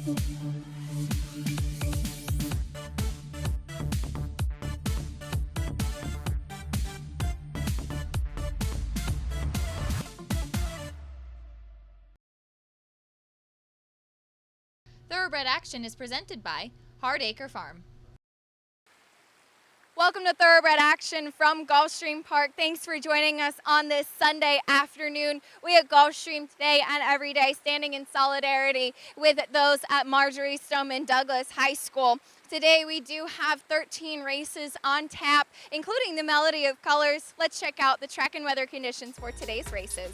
Thoroughbred Action is presented by Hardacre Farm. Welcome to Thoroughbred Action from Gulfstream Park. Thanks for joining us on this Sunday afternoon. We at Gulfstream today and every day standing in solidarity with those at Marjorie Stoneman Douglas High School. Today we do have 13 races on tap, including the Melody of Colors. Let's check out the track and weather conditions for today's races.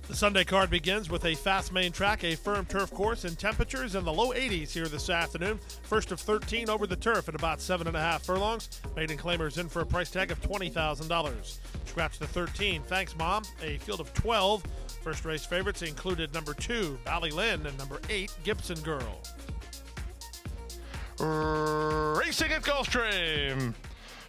The Sunday card begins with a fast main track, a firm turf course, and temperatures in the low 80s here this afternoon. First of 13 over the turf at about 7.5 furlongs. Maiden claimers in for a price tag of $20,000. Scratch the 13, thanks Mom. A field of 12. First race favorites included number 2, Ballylin, and number 8, Gibson Girl. Racing at Gulfstream.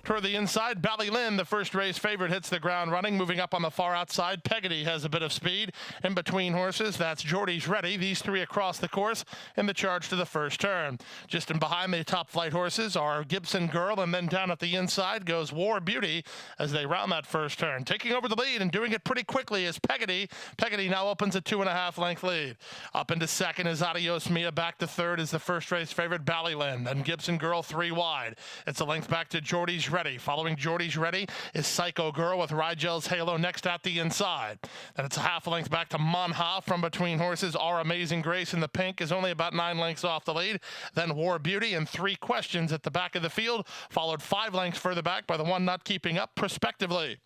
Toward the inside, Ballylin, the first race favorite, hits the ground running. Moving up on the far outside, Peggotty has a bit of speed. In between horses, that's Geordie's Ready. These three across the course in the charge to the first turn. Just in behind the top flight horses are Gibson Girl, and then down at the inside goes War Beauty as they round that first turn. Taking over the lead and doing it pretty quickly is Peggotty. Peggotty now opens a 2.5 length lead. Up into second is Adios Mia. Back to third is the first race favorite Ballylin. Then Gibson Girl 3 wide. It's a length back to Geordie's Ready. Following Geordie's Ready is Psycho Girl with Rigel's Halo next at the inside. Then it's a half a length back to Monha. From between horses, Our Amazing Grace in the pink is only about 9 lengths off the lead. Then War Beauty and 3 Questions at the back of the field, followed 5 lengths further back by the one not keeping up, prospectively.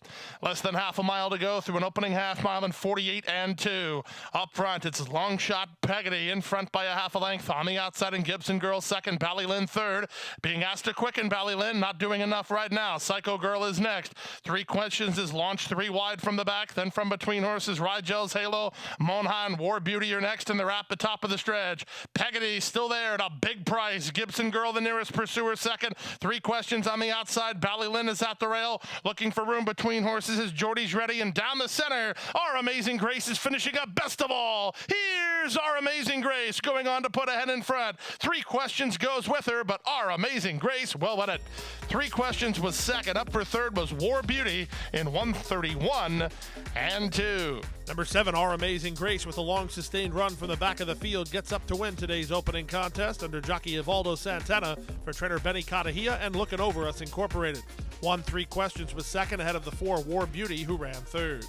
Less than half a mile to go through an opening half mile in 48 and 2. Up front, it's long shot Peggotty in front by a half a length. On the outside, and Gibson Girl second, Ballylin third. Being asked to quicken, Ballylin not doing enough right now. Psycho Girl is next. 3 Questions is launched 3 wide from the back. Then from between horses, Rigel's Halo, Monha, and War Beauty are next, and they're at the top of the stretch. Peggotty still there at a big price. Gibson Girl, the nearest pursuer, second. 3 Questions on the outside. Ballylin is at the rail. Looking for room between horses is Geordie's Ready, and down the center, Our Amazing Grace is finishing up best of all. Here's Our Amazing Grace going on to put ahead in front. 3 Questions goes with her, but Our Amazing Grace will win it. 3 Questions was second. Up for third was War Beauty in 1:31 and 2. Number 7, Our Amazing Grace, with a long sustained run from the back of the field, gets up to win today's opening contest under jockey Evaldo Santana for trainer Benny Catahia and Looking Over Us Incorporated. 3 Questions was second ahead of the 4 War Beauty, who ran third.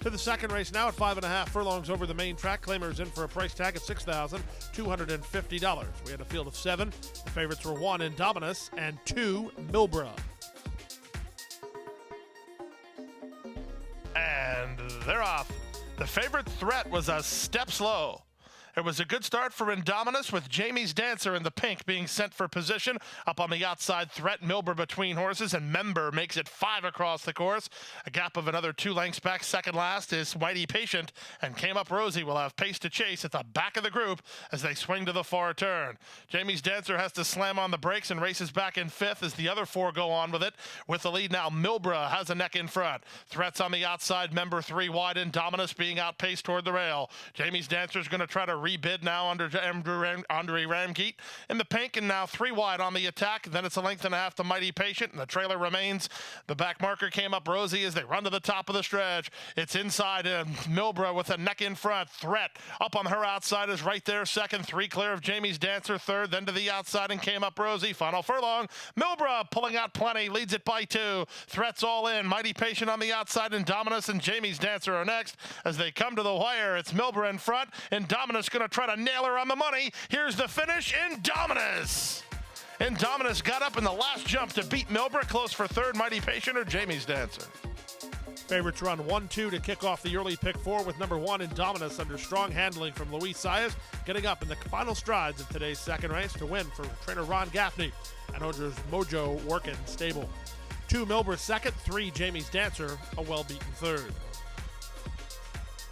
To the second race now at 5.5 furlongs over the main track. Claimers in for a price tag of $6,250. We had a field of 7. The favorites were 1 Indominus and 2 Milbra. And they're off. The favorite Threat was a step slow. It was a good start for Indominus, with Jamie's Dancer in the pink being sent for position. Up on the outside, Threat, Milbra between horses, and Member makes it 5 across the course. A gap of another 2 lengths back. Second last is Mighty Patient, and Came Up Rosie will have pace to chase at the back of the group as they swing to the far turn. Jamie's Dancer has to slam on the brakes and races back in 5th as the other 4 go on with it. With the lead now, Milbra has a neck in front. Threat's on the outside, Member 3 wide, Indominus being outpaced toward the rail. Jamie's Dancer is going to try to rebid now under Andre Ramgeet in the pink, and now 3 wide on the attack. Then it's a length and a half to Mighty Patient, and the trailer remains. The back marker Came Up Rosie as they run to the top of the stretch. It's inside, and Milbra with a neck in front. Threat up on her outside is right there second. 3 clear of Jamie's Dancer third. Then to the outside and Came Up Rosie. Final furlong. Milbra pulling out plenty, leads it by 2. Threat's all in. Mighty Patient on the outside, and Indominus and Jamie's Dancer are next as they come to the wire. It's Milbra in front, and Indominus going to try to nail her on the money. Here's the finish. Indominus got up in the last jump to beat Milbra. Close for third, Mighty Patient or Jamie's Dancer. Favorites run 1-2 to kick off the early pick 4, with number 1 Indominus under strong handling from Luis Saez, getting up in the final strides of today's second race to win for trainer Ron Gaffney and Odra's Mojo Workin' stable. 2 Milbra second, 3 Jamie's Dancer, a well-beaten third.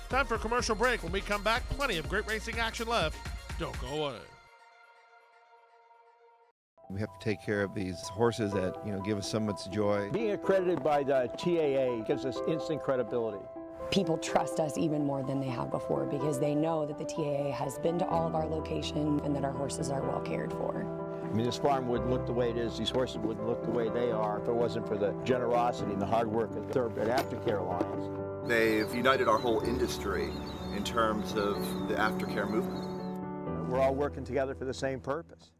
Time for a commercial break. When we come back, plenty of great racing action left. Don't go away. We have to take care of these horses that, give us so much joy. Being accredited by the TAA gives us instant credibility. People trust us even more than they have before because they know that the TAA has been to all of our locations and that our horses are well cared for. I mean, this farm wouldn't look the way it is, these horses wouldn't look the way they are if it wasn't for the generosity and the hard work of the Aftercare Alliance. They've united our whole industry in terms of the aftercare movement. We're all working together for the same purpose.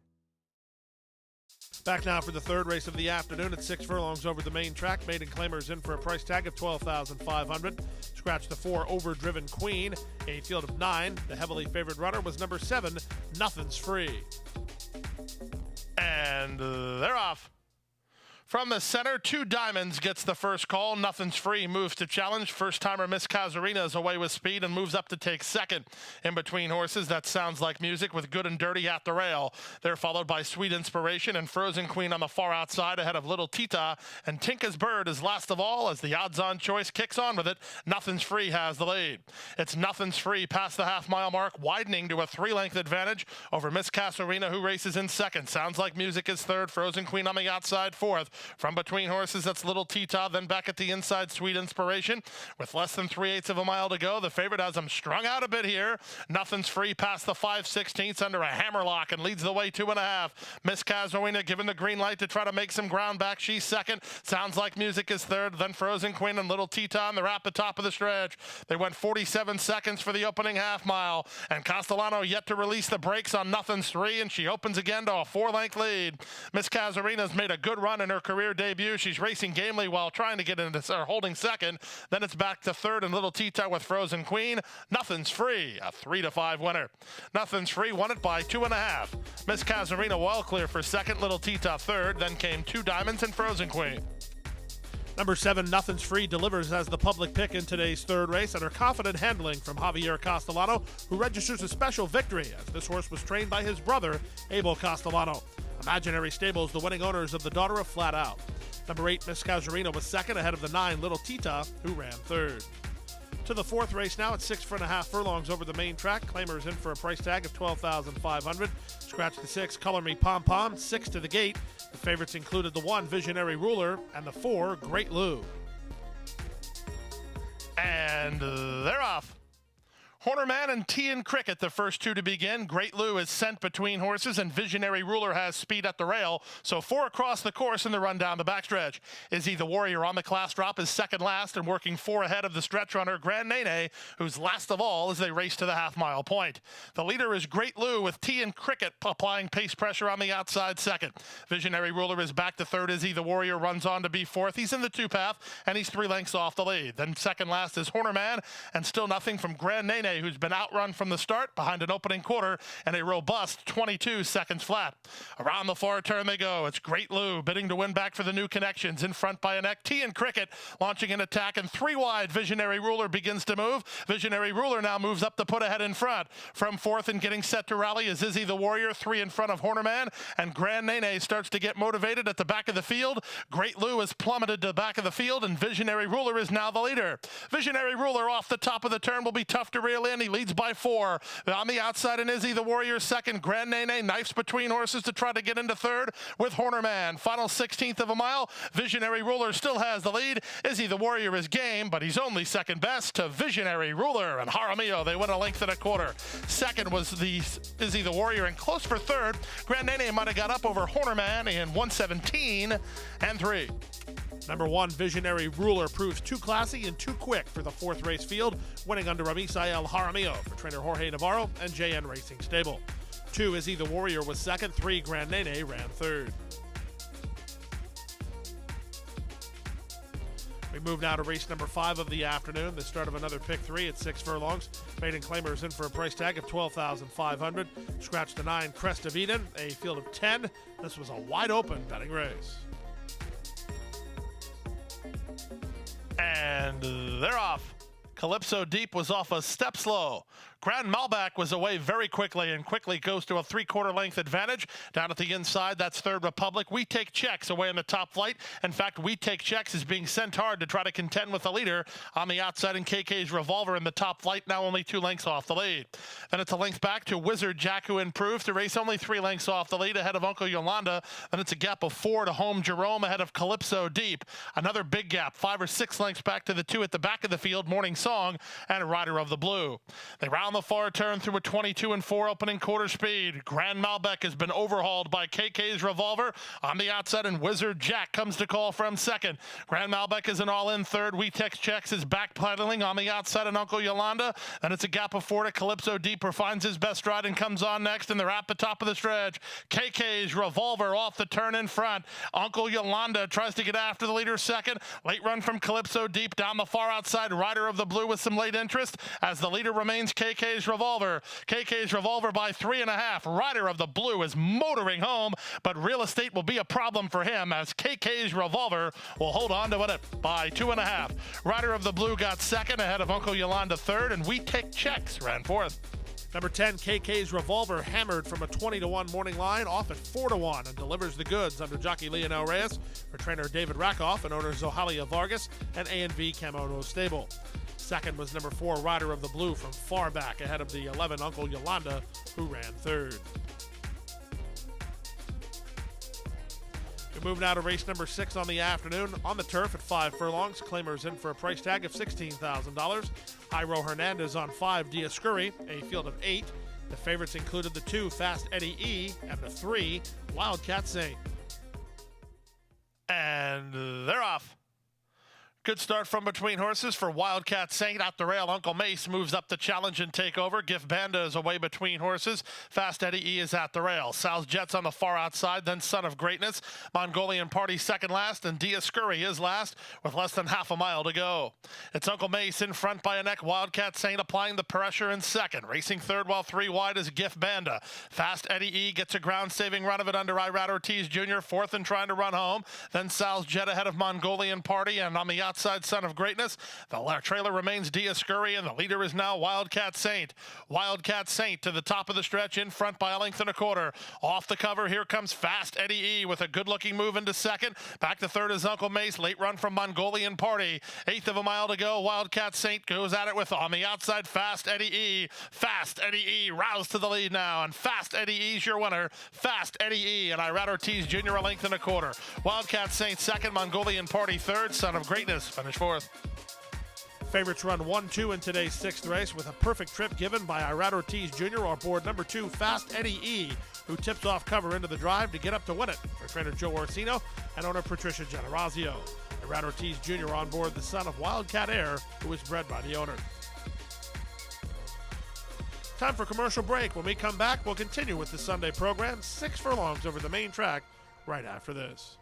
Back now for the third race of the afternoon at 6 furlongs over the main track. Maiden Claimer's in for a price tag of $12,500. Scratch the 4 Overdriven Queen, a field of 9. The heavily favored runner was number 7, Nothing's Free. And they're off. From the center, 2 Diamonds gets the first call. Nothing's Free moves to challenge. First-timer Miss Casuarina is away with speed and moves up to take second. In between horses, that sounds like music with Good and Dirty at the rail. They're followed by Sweet Inspiration and Frozen Queen on the far outside ahead of Little Tita. And Tinka's Bird is last of all as the odds-on choice kicks on with it. Nothing's Free has the lead. It's Nothing's Free past the half-mile mark, widening to a 3-length advantage over Miss Casuarina, who races in second. Sounds like music is third. Frozen Queen on the outside fourth. From between horses, that's Little Tita, then back at the inside, Sweet Inspiration. With less than 3/8 of a mile to go, the favorite has them strung out a bit here. Nothing's Free past the 5/16 under a hammerlock and leads the way 2.5. Miss Casuarina given the green light to try to make some ground back. She's second. Sounds like music is third. Then Frozen Queen and Little Tita, and they're at the top of the stretch. They went 47 seconds for the opening half mile, and Castellano yet to release the brakes on Nothing's Free, and she opens again to a 4-length lead. Miss Casuarina's made a good run in her career debut. She's racing gamely while trying to get into holding second. Then it's back to third and Little Tita with Frozen Queen. Nothing's Free, a 3-5 winner. Nothing's Free won it by 2.5. Miss Casuarina well clear for second, Little Tita third. Then came 2 Diamonds and Frozen Queen. Number 7, Nothing's Free, delivers as the public pick in today's third race under confident handling from Javier Castellano, who registers a special victory as this horse was trained by his brother, Abel Castellano. Imaginary Stables, the winning owners of the Daughter of Flat Out. Number 8, Miss Casuarina was second ahead of the 9, Little Tita, who ran third. To the fourth race now at 6.5 furlongs over the main track. Claimer's in for a price tag of $12,500. Scratch the 6, Color Me Pom Pom, 6 to the gate. The favorites included the 1, Visionary Ruler, and the 4, Great Lou. And they're off. Hornerman and Tea and Cricket, the first 2 to begin. Great Lou is sent between horses, and Visionary Ruler has speed at the rail. So 4 across the course in the run down the backstretch. Izzy the Warrior on the class drop is second last and working 4 ahead of the stretch runner, Grand Nene, who's last of all as they race to the half-mile point. The leader is Great Lou with Tea and Cricket applying pace pressure on the outside second. Visionary Ruler is back to third. Izzy the Warrior runs on to be fourth. He's in the 2 path, and he's 3 lengths off the lead. Then second last is Hornerman, and still nothing from Grand Nene, who's been outrun from the start behind an opening quarter and a robust 22 seconds flat. Around the far turn they go. It's Great Lou bidding to win back for the new connections. In front by a neck, Tea and Cricket launching an attack, and 3 wide. Visionary Ruler begins to move. Visionary Ruler now moves up to put ahead in front. From fourth and getting set to rally is Izzy the Warrior, 3 in front of Hornerman, and Grand Nene starts to get motivated at the back of the field. Great Lou has plummeted to the back of the field, and Visionary Ruler is now the leader. Visionary Ruler off the top of the turn will be tough to reel in. He leads by 4. On the outside, and Izzy the Warrior second. Grand Nene knifes between horses to try to get into third with Hornerman. Final 16th of a mile. Visionary Ruler still has the lead. Izzy the Warrior is game, but he's only second best to Visionary Ruler and Jaramillo. They win a length and a quarter. Second was the Izzy the Warrior, and close for third. Grand Nene might have got up over Hornerman in 1:17 and 3. Number 1, Visionary Ruler, proves too classy and too quick for the fourth race field, winning under Misael Jaramillo for trainer Jorge Navarro and JN Racing Stable. 2, Izzy the Warrior was second. 3, Grand Nene ran third. We move now to race number 5 of the afternoon, the start of another pick 3 at 6 furlongs. Maiden Claimer's in for a price tag of $12,500. Scratch the 9, Crest of Eden, a field of 10. This was a wide open betting race. And they're off. Calypso Deep was off a step slow. Grand Malbec was away very quickly and quickly goes to a 3/4 length advantage. Down at the inside, that's Third Republic. We Take Checks away in the top flight. In fact, We Take Checks is being sent hard to try to contend with the leader on the outside, and KK's Revolver in the top flight, now only 2 lengths off the lead. Then it's a length back to Wizard Jack, who improved to race only 3 lengths off the lead ahead of Uncle Yolanda. Then it's a gap of 4 to Home Jerome ahead of Calypso Deep. Another big gap, 5 or 6 lengths back to the 2 at the back of the field, Morning Sun. Song and Rider of the Blue. They round the far turn through a 22-4 opening quarter speed. Grand Malbec has been overhauled by KK's Revolver on the outside, and Wizard Jack comes to call from second. Grand Malbec is an all-in third. Wetex Checks is back pedaling on the outside, and Uncle Yolanda. Then it's a gap of 4 to Calypso Deeper, finds his best ride and comes on next, and they're at the top of the stretch. KK's Revolver off the turn in front. Uncle Yolanda tries to get after the leader second. Late run from Calypso Deep down the far outside. Rider of the Blue with some late interest as the leader remains KK's Revolver. KK's Revolver by 3.5. Rider of the Blue is motoring home, but real estate will be a problem for him as KK's Revolver will hold on to win it by 2.5. Rider of the Blue got second ahead of Uncle Yolanda third, and We Take Checks ran fourth. Number 10, KK's Revolver, hammered from a 20-1 morning line, off at 4-1, and delivers the goods under jockey Leonel Reyes for trainer David Rakoff and owner Zohalia Vargas and A&V Camono Stable. Second was number 4, Rider of the Blue, from far back ahead of the 11, Uncle Yolanda, who ran third. We move now to race number 6 on the afternoon. On the turf at 5 furlongs, claimers in for a price tag of $16,000. Jairo Hernandez on 5, Dioscuri, a field of 8. The favorites included the 2, Fast Eddie E, and the 3, Wildcat Saint. And they're off. Good start from between horses for Wildcat Saint. At the rail, Uncle Mace moves up to challenge and take over. Gift Banda is away between horses. Fast Eddie E is at the rail. Sal's Jets on the far outside, then Son of Greatness. Mongolian Party second last, and Dioscuri is last with less than half a mile to go. It's Uncle Mace in front by a neck. Wildcat Saint applying the pressure in second. Racing third while 3 wide is Gift Banda. Fast Eddie E gets a ground-saving run of it under Irad Ortiz Jr. Fourth and trying to run home. Then Sal's Jet ahead of Mongolian Party, and on the outside, Son of Greatness. The trailer remains Dioscuri, and the leader is now Wildcat Saint. Wildcat Saint to the top of the stretch, in front by a length and a quarter. Off the cover, here comes Fast Eddie E with a good-looking move into second. Back to third is Uncle Mace. Late run from Mongolian Party. 1/8 of a mile to go. Wildcat Saint goes at it with, on the outside, Fast Eddie E. Fast Eddie E roused to the lead now, and Fast Eddie E's your winner. Fast Eddie E and Irad Ortiz Jr. a length and a quarter. Wildcat Saint second, Mongolian Party third, Son of Greatness finish fourth. Favorites run 1-2 in today's 6th race, with a perfect trip given by Irad Ortiz Jr. on board number 2, Fast Eddie E, who tips off cover into the drive to get up to win it for trainer Joe Orsino and owner Patricia Generazio. Irad Ortiz Jr. on board the son of Wildcat Air, who was bred by the owner. Time for commercial break. When we come back, we'll continue with the Sunday program. 6 furlongs over the main track right after this.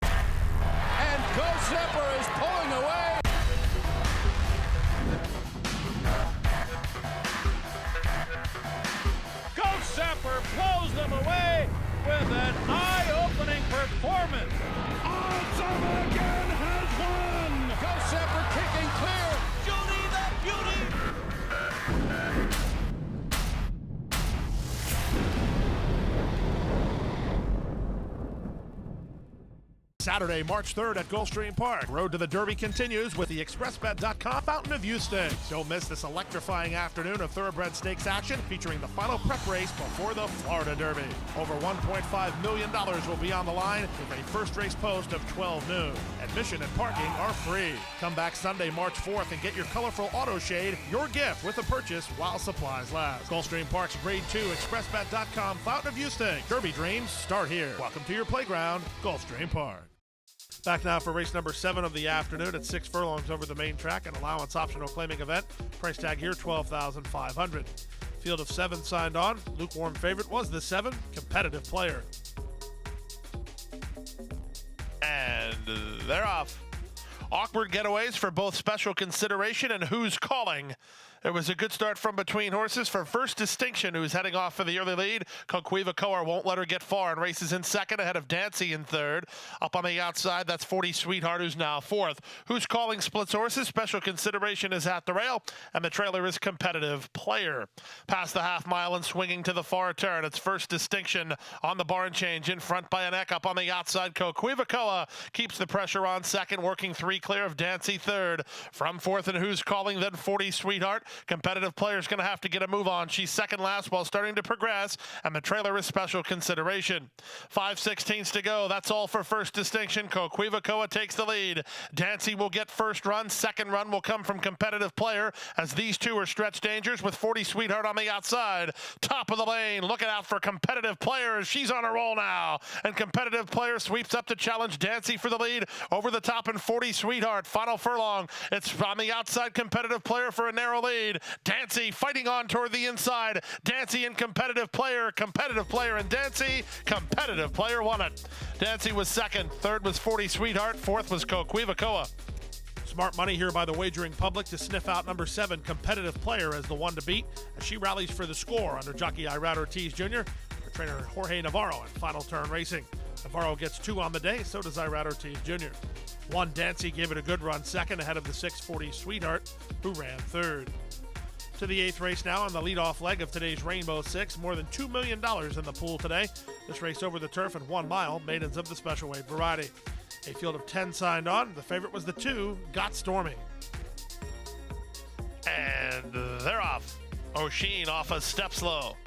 And Go Zipper is pulling away. Go Zipper blows them away with an eye-opening performance. Awesome again has won. Go Zipper kicking clear. Judy the Beauty. Saturday, March 3rd at Gulfstream Park. Road to the Derby continues with the ExpressBet.com Fountain of Youth Stakes. Don't miss this electrifying afternoon of thoroughbred stakes action featuring the final prep race before the Florida Derby. Over $1.5 million will be on the line with a first race post of 12 noon. Admission and parking are free. Come back Sunday, March 4th and get your colorful auto shade, your gift with a purchase while supplies last. Gulfstream Park's Grade 2 ExpressBet.com Fountain of Youth Stakes. Derby dreams start here. Welcome to your playground, Gulfstream Park. Back now for race number 7 of the afternoon at 6 furlongs over the main track, an allowance optional claiming event. Price tag here $12,500. Field of 7 signed on. Lukewarm favorite was the 7, competitive player. And they're off. Awkward getaways for both special consideration and Who's Calling. It was a good start from between horses for First Distinction, who's heading off for the early lead. Conquiva Coar won't let her get far and races in second ahead of Dancy in third. Up on the outside, that's 40 Sweetheart, who's now fourth. Who's Calling splits horses. Special consideration is at the rail, and the trailer is Competitive Player. Past the half mile and swinging to the far turn, it's First Distinction on the barn change in front by a neck. Up on the outside, Conquiva Coar keeps the pressure on second, working 3 clear of Dancy third. From fourth and Who's Calling, then 40 Sweetheart. Competitive Player's going to have to get a move on. She's second last while starting to progress, and the trailer is special consideration. 5/16 to go. That's all for first distinction. Coquivacoa takes the lead. Dancy will get first run. Second run will come from Competitive Player, as these two are stretch dangers with 40 Sweetheart on the outside. Top of the lane, looking out for Competitive Player. She's on a roll now, and Competitive Player sweeps up to challenge Dancy for the lead. Over the top and 40 Sweetheart. Final furlong. It's on the outside. Competitive Player for a narrow lead. Dancy fighting on toward the inside. Dancy and Competitive Player and Dancy. Competitive Player won it. Dancy was second. Third was 40 Sweetheart. Fourth was Coquivacoa. Smart money here by the wagering public to sniff out number 7, Competitive Player, as the one to beat, as she rallies for the score under jockey Irad Ortiz Jr. for trainer Jorge Navarro at Final Turn Racing. Navarro gets 2 on the day, so does Irad Ortiz Jr. 1 Dancy gave it a good run second ahead of the 640 Sweetheart, who ran third. To the 8th race now on the leadoff leg of today's Rainbow Six. More than $2 million in the pool today. This race over the turf at 1 mile, maidens of the special weight variety. A field of 10 signed on. The favorite was the 2, Got Stormy. And they're off. O'Sheen off a step slow.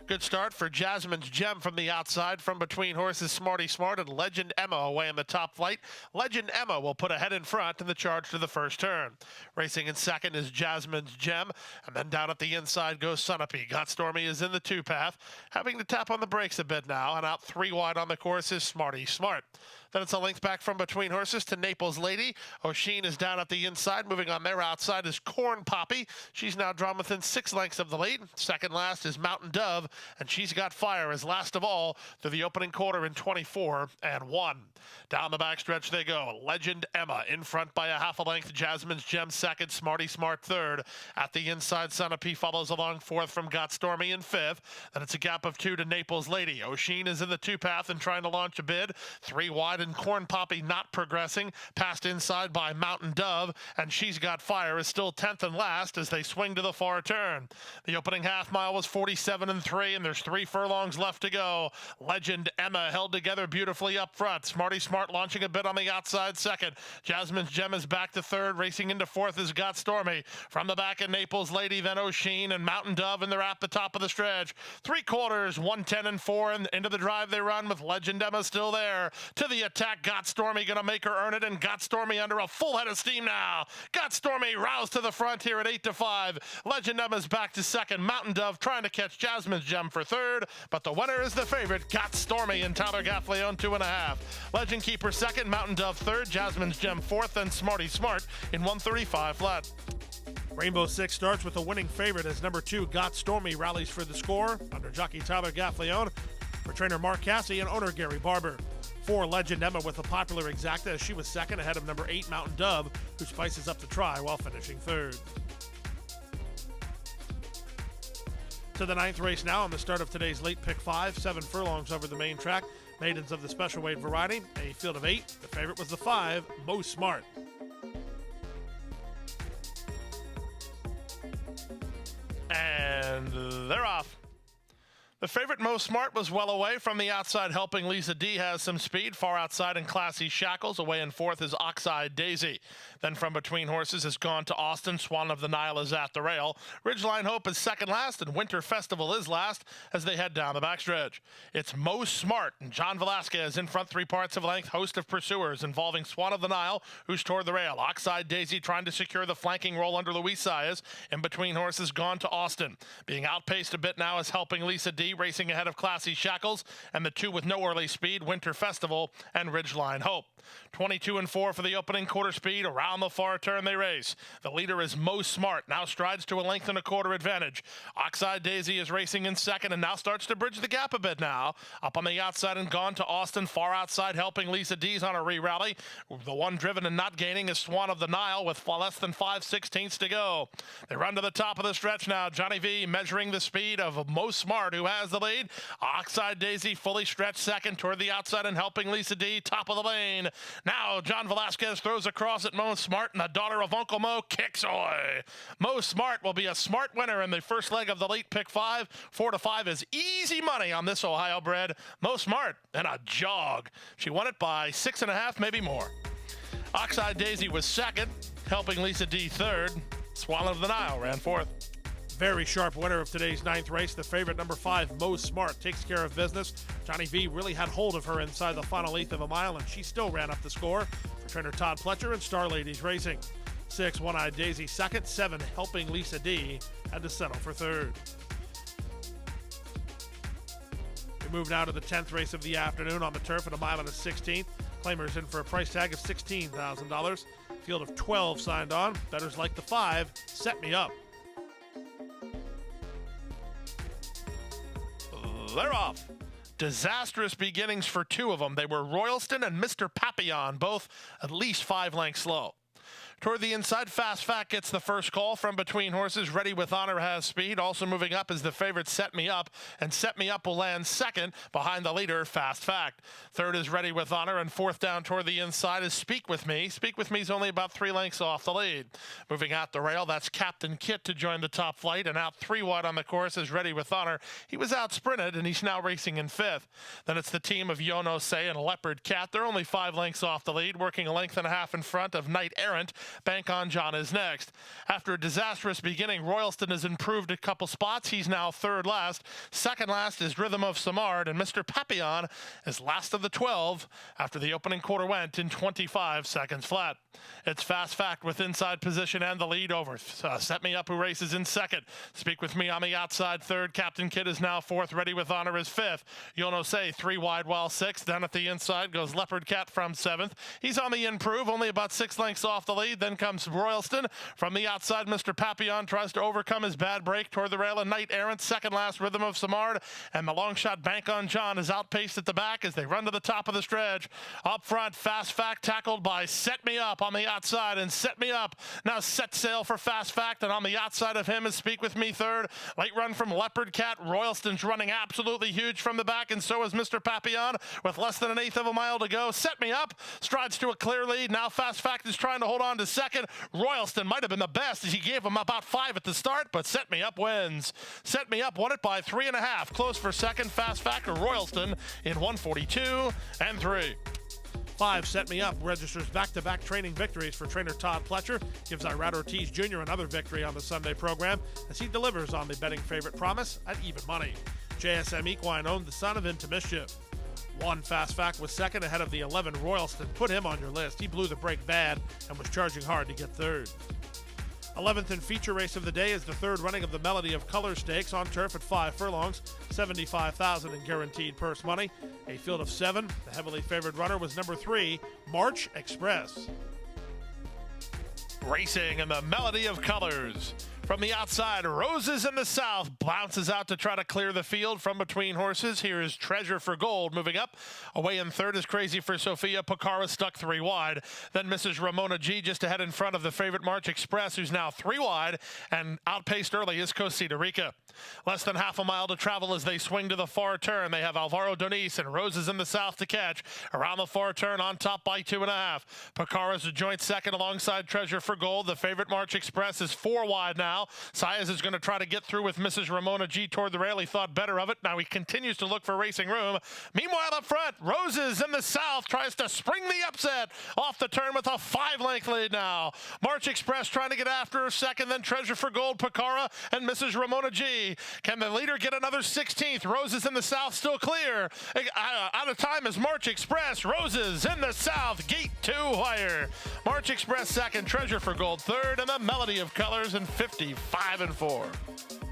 Good start for Jasmine's Gem from the outside, from between horses Smarty Smart and Legend Emma away in the top flight. Legend Emma will put a head in front in the charge to the first turn. Racing in second is Jasmine's Gem, and then down at the inside goes Sunapee. Got Stormy is in the 2 path, having to tap on the brakes a bit now, and out 3 wide on the course is Smarty Smart. Then it's a length back from between horses to Naples Lady. O'Sheen is down at the inside. Moving on their outside is Corn Poppy. She's now drawn within 6 lengths of the lead. Second last is Mountain Dove, and she's got fire as last of all through the opening quarter in 24-1. Down the backstretch they go. Legend Emma in front by a half a length. Jasmine's Gem second. Smarty Smart third. At the inside, Sunapee follows along fourth from Got Stormy in fifth. Then it's a gap of 2 to Naples Lady. O'Sheen is in the 2 path and trying to launch a bid. 3 wide, and Corn Poppy not progressing. Passed inside by Mountain Dove, and She's Got Fire is still 10th and last as they swing to the far turn. The opening half mile was 47-3, and there's 3 furlongs left to go. Legend Emma held together beautifully up front. Smarty Smart launching a bit on the outside second. Jasmine's Gem is back to third. Racing into fourth is Got Stormy. From the back of Naples Lady, then O'Sheen and Mountain Dove, and they're at the top of the stretch. 3 quarters, 1:10-4, and into the drive they run with Legend Emma still there. To the attack, Got Stormy gonna make her earn it, and Got Stormy under a full head of steam now. Got Stormy roused to the front here at 8-5. Legend Emma's back to second. Mountain Dove trying to catch Jasmine's Gem for third, but the winner is the favorite, Got Stormy, and Tyler Gaffleone 2.5. Legend Keeper second, Mountain Dove third, Jasmine's Gem fourth, and Smarty Smart in 1:35 flat. Rainbow Six starts with a winning favorite as number 2, Got Stormy, rallies for the score under jockey Tyler Gaffleone for trainer Mark Cassidy and owner Gary Barber. 4, Legend Emma with a popular exacta as she was second ahead of number 8, Mountain Dove, who spices up the try while finishing third. To the 9th race now on the start of today's late pick 5, 7 furlongs over the main track. Maidens of the special weight variety, a field of 8. The favorite was the 5, Most Smart. And they're off. The favorite, Most Smart, was well away from the outside, helping Lisa D has some speed. Far outside and Classy Shackles. Away in fourth is Oxide Daisy. Then from between horses has gone to Austin. Swan of the Nile is at the rail. Ridgeline Hope is second last, and Winter Festival is last as they head down the backstretch. It's Most Smart and John Velasquez in front 3 parts of length. Host of pursuers involving Swan of the Nile, who's toward the rail. Oxide Daisy trying to secure the flanking roll under Luis Saez. In between horses gone to Austin. Being outpaced a bit now is helping Lisa D, racing ahead of Classy Shackles, and the 2 with no early speed, Winter Festival and Ridgeline Hope. 22-4 for the opening quarter speed. Around the far turn they race. The leader is Most Smart, now strides to a 1.25 advantage. Oxide Daisy is racing in second and now starts to bridge the gap a bit now. Up on the outside and gone to Austin, far outside, helping Lisa D's on a re-rally. The one driven and not gaining is Swan of the Nile with less than 5/16 to go. They run to the top of the stretch now. Johnny V measuring the speed of Most Smart, who has the lead. Oxide Daisy fully stretched second toward the outside and helping Lisa D, top of the lane. Now John Velasquez throws across at Most Smart, and the daughter of Uncle Mo kicks away. Most Smart will be a smart winner in the first leg of the late pick 5. 4-5 is easy money on this Ohio bred. Most Smart and a jog. She won it by 6.5, maybe more. Oxide Daisy was second, helping Lisa D third. Swan of the Nile ran fourth. Very sharp winner of today's ninth race. The favorite, number 5, Mo Smart, takes care of business. Johnny V really had hold of her inside the final eighth of a mile, and she still ran up the score for trainer Todd Pletcher and Star Ladies Racing. 6, One-Eyed Daisy second. 7, Helping Lisa D had to settle for third. We move now to the 10th race of the afternoon on the turf at a mile and a 16th. Claimers in for a price tag of $16,000. Field of 12 signed on. Bettors like the 5, Set Me Up. They're off. Disastrous beginnings for 2 of them. They were Royalston and Mr. Papillon, both at least 5 lengths slow. Toward the inside, Fast Fact gets the first call from between horses. Ready with Honor has speed. Also moving up is the favorite Set Me Up, and Set Me Up will land second behind the leader, Fast Fact. Third is Ready with Honor, and fourth down toward the inside is Speak With Me. Speak With Me is only about 3 lengths off the lead. Moving out the rail, that's Captain Kit to join the top flight, and out 3 wide on the course is Ready with Honor. He was out sprinted, and he's now racing in 5th. Then it's the team of Yono Say and Leopard Cat. They're only 5 lengths off the lead, working a length and a half in front of Knight Errant. Bank on John is next. After a disastrous beginning, Royalston has improved a couple spots. He's now 3rd last. 2nd last is Rhythm of Samard, and Mr. Papillon is last of the 12 after the opening quarter went in 25 seconds flat. It's Fast Fact with inside position and the lead over. Set Me Up, who races in 2nd. Speak With Me on the outside 3rd. Captain Kid is now 4th. Ready with Honor is 5th. Yono Say 3 wide while 6th. Down at the inside goes Leopard Cat from 7th. He's on the improve, only about 6 lengths off the lead. Then comes Royalston. From the outside, Mr. Papillon tries to overcome his bad break toward the rail. And Knight Errant, 2nd last, Rhythm of Samard. And the long shot Bank on John is outpaced at the back as they run to the top of the stretch. Up front, Fast Fact tackled by Set Me Up on the outside. And Set Me Up now set sail for Fast Fact. And on the outside of him is Speak With Me 3rd. Late run from Leopard Cat. Royalston's running absolutely huge from the back. And so is Mr. Papillon with less than an eighth of a mile to go. Set Me Up strides to a clear lead. Now Fast Fact is trying to hold on to 2nd. Royalston might have been the best as he gave him about 5 at the start, but Set Me Up wins. Set Me Up won it by 3.5. Close for 2nd. Fast Fact or Royalston in 1:42 and 3. 5, Set Me Up, registers back-to-back training victories for trainer Todd Pletcher, gives Irad Ortiz Jr. another victory on the Sunday program as he delivers on the betting favorite Promise at even money. JSM Equine owned the son of Into Mischief. 1, Fast Fact was 2nd ahead of the 11, Royalston. Put him on your list. He blew the break bad and was charging hard to get 3rd. 11th and feature race of the day is the 3rd running of the Melody of Color Stakes on turf at 5 furlongs, $75,000 in guaranteed purse money. A field of 7. The heavily favored runner was number 3, March Express. Racing in the Melody of Colors. From the outside, Roses in the South bounces out to try to clear the field from between horses. Here is Treasure for Gold moving up. Away in 3rd is Crazy for Sophia. Picara stuck 3 wide. Then Mrs. Ramona G just ahead in front of the favorite March Express, who's now 3 wide. And outpaced early is Cosita Rica. Less than half a mile to travel as they swing to the far turn. They have Alvaro Doniz and Roses in the South to catch. Around the far turn on top by 2.5. Picara's a joint 2nd alongside Treasure for Gold. The favorite March Express is 4 wide now. Saez is going to try to get through with Mrs. Ramona G toward the rail. He thought better of it. Now he continues to look for racing room. Meanwhile, up front, Roses in the South tries to spring the upset off the turn with a 5-length lead now. March Express trying to get after her 2nd, then Treasure for Gold, Picara, and Mrs. Ramona G. Can the leader get another 16th? Roses in the South still clear. Out of time is March Express. Roses in the South, gate 2 wire. March Express 2nd, Treasure for Gold 3rd, and the Melody of Colors in 55 and 4.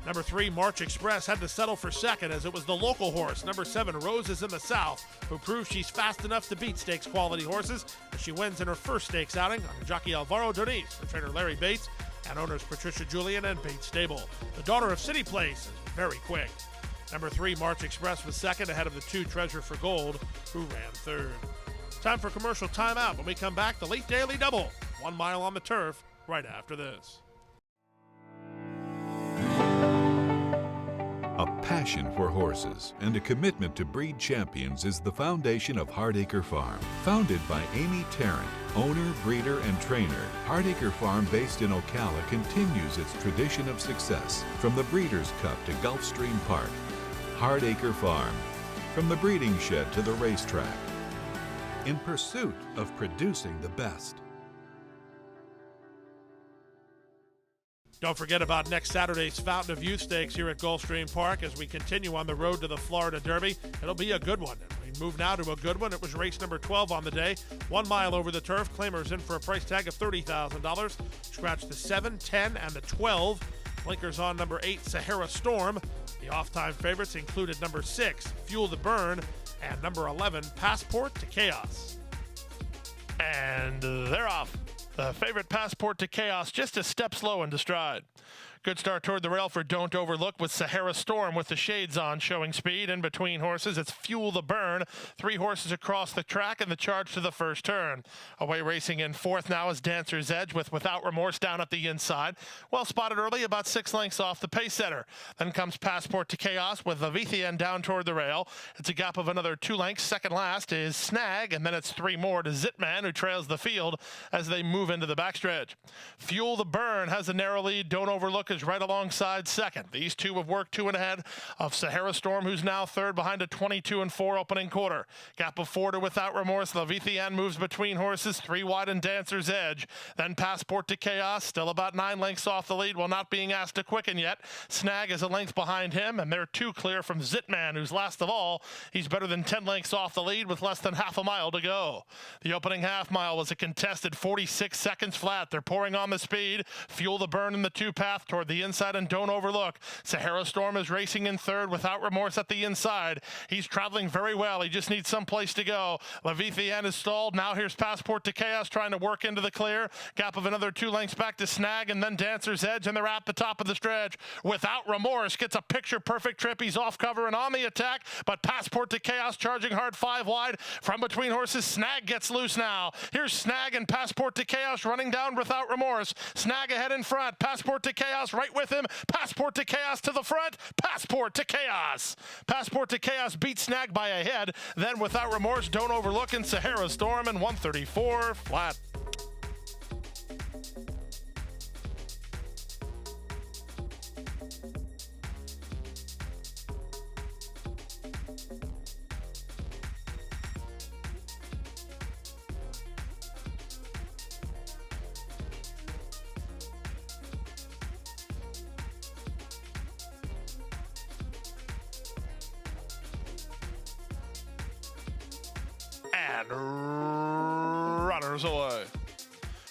Number 3, March Express, had to settle for 2nd as it was the local horse, number 7, Roses in the South, who proves she's fast enough to beat stakes quality horses as she wins in her first stakes outing on jockey Alvaro Doniz for trainer Larry Bates and owners Patricia Julian and Bates Stable. The daughter of City Place is very quick. Number 3, March Express was 2nd ahead of the 2, Treasure for Gold, who ran 3rd. Time for commercial timeout. When we come back, the late daily double, 1 mile on the turf, right after this. A passion for horses and a commitment to breed champions is the foundation of Hardacre Farm. Founded by Amy Tarrant, owner, breeder, and trainer, Hardacre Farm, based in Ocala, continues its tradition of success. From the Breeders' Cup to Gulfstream Park, Hardacre Farm. From the breeding shed to the racetrack, in pursuit of producing the best. Don't forget about next Saturday's Fountain of Youth Stakes here at Gulfstream Park as we continue on the road to the Florida Derby. It'll be a good one. We move now to a good one. It was race number 12 on the day. 1 mile over the turf. Claimers in for a price tag of $30,000. Scratch the 7, 10, and the 12. Blinkers on number 8, Sahara Storm. The off-time favorites included number 6, Fuel the Burn, and number 11, Passport to Chaos. And they're off. The favorite Passport to Chaos just a step slow into stride. Good start toward the rail for Don't Overlook with Sahara Storm with the shades on showing speed. In between horses, it's Fuel the Burn. 3 horses across the track and the charge to the first turn. Away racing in fourth now is Dancer's Edge with Without Remorse down at the inside. Well spotted early, about 6 lengths off the pace setter. Then comes Passport to Chaos with Leviathan down toward the rail. It's a gap of another 2 lengths. Second last is Snag, and then it's 3 more to Zitman, who trails the field as they move into the backstretch. Fuel the Burn has a narrow lead. Don't Overlook is right alongside second. These two have worked 2 ahead of Sahara Storm, who's now third behind a 22-4 opening quarter. Gap of 4 to Without Remorse. Leviathan moves between horses, 3 wide and Dancer's Edge. Then Passport to Chaos, still about 9 lengths off the lead while not being asked to quicken yet. Snag is a length behind him, and they're 2 clear from Zitman, who's last of all. He's better than 10 lengths off the lead with less than half a mile to go. The opening half mile was a contested 46 seconds flat. They're pouring on the speed. Fuel the Burn in the 2-path toward the inside and Don't Overlook. Sahara Storm is racing in third Without Remorse at the inside. He's traveling very well. He just needs some place to go. Leviathan is stalled. Now here's Passport to Chaos trying to work into the clear. Gap of another 2 lengths back to Snag and then Dancer's Edge, and they're at the top of the stretch. Without Remorse gets a picture-perfect trip. He's off cover and on the attack, but Passport to Chaos charging hard 5 wide. From between horses, Snag gets loose now. Here's Snag and Passport to Chaos running down Without Remorse. Snag ahead in front. Passport to Chaos right with him. Passport to Chaos to the front. Passport to Chaos. Passport to Chaos beats Snag by a head. Then Without Remorse, Don't Overlook, and Sahara Storm, and 134 flat. And runners away.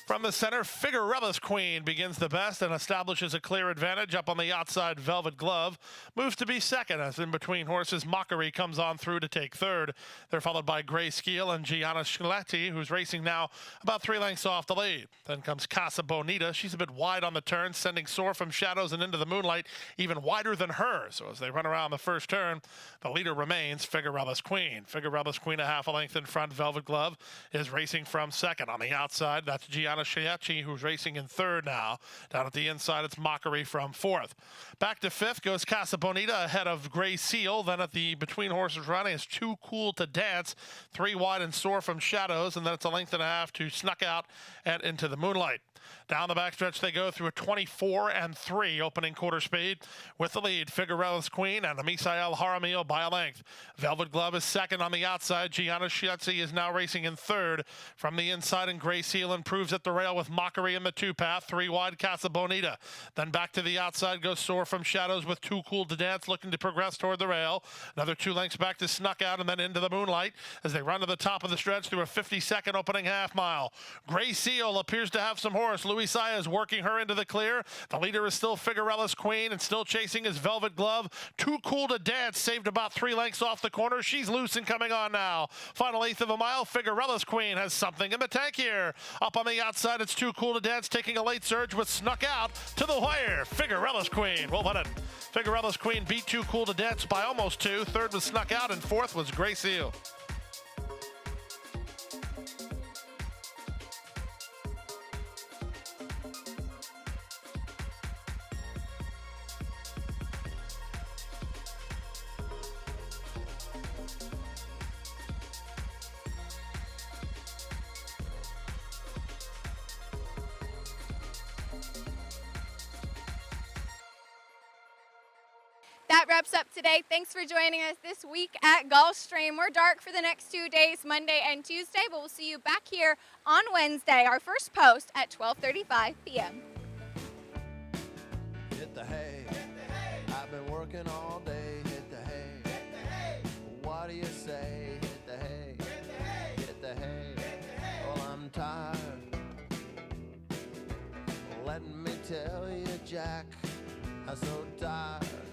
From the center, Figuerella's Queen begins the best and establishes a clear advantage up on the outside. Velvet Glove moves to be second as in between horses, Mockery comes on through to take third. They're followed by Gray Skeel and Gianna Schletti, who's racing now about 3 lengths off the lead. Then comes Casa Bonita. She's a bit wide on the turn, sending Soar from shadows and into the moonlight even wider than her. So as they run around the first turn, the leader remains Figuerella's Queen. Figuerella's Queen a half a length in front. Velvet Glove is racing from second. On the outside, that's Gianna Schletti, who's racing in third now. Down at the inside, it's Mockery from fourth. Back to fifth goes Casa Bonita ahead of Gray Seal. Then at the between horses running is Too Cool to Dance. 3 wide and Soar from shadows, and then it's a length and a half to Snuck Out and Into the Moonlight. Down the backstretch they go through a 24-3 opening quarter speed with the lead Figuerella's Queen and Misael Jaramillo by a length. Velvet Glove is second on the outside. Gianna Schletti is now racing in third. From the inside, and Gray Seal improves at the rail with Mockery in the 2-path. 3 wide Casa Bonita. Then back to the outside goes Soar from shadows with Too Cool to Dance looking to progress toward the rail. Another 2 lengths back to Snuck Out and then Into the Moonlight as they run to the top of the stretch through a 50-second opening half mile. Gray Seal appears to have some horse. Louis Saya is working her into the clear. The leader is still Figuerella's Queen, and still chasing is Velvet Glove. Too Cool to Dance saved about 3 lengths off the corner. She's loose and coming on now. Final 1/8 of a mile. Figuerella's Queen has something in the tank here. Up on the outside, it's Too Cool to Dance taking a late surge with Snuck Out to the wire. Figuerella's Queen. Well, what a Figuerella's Queen beat Too Cool to Dance by almost 2. Third was Snuck Out, and fourth was Gray Seal. That wraps up today. Thanks for joining us this week at Gulfstream. We're dark for the next 2 days, Monday and Tuesday, but we'll see you back here on Wednesday, our first post at 12:35 p.m. working all day, hit the hay. Hit the hay. What do you say? Hit the hay. Hit the hay. Hit the hay. Hit the hay. Well, I'm tired. Let me tell you, Jack, I'm so tired.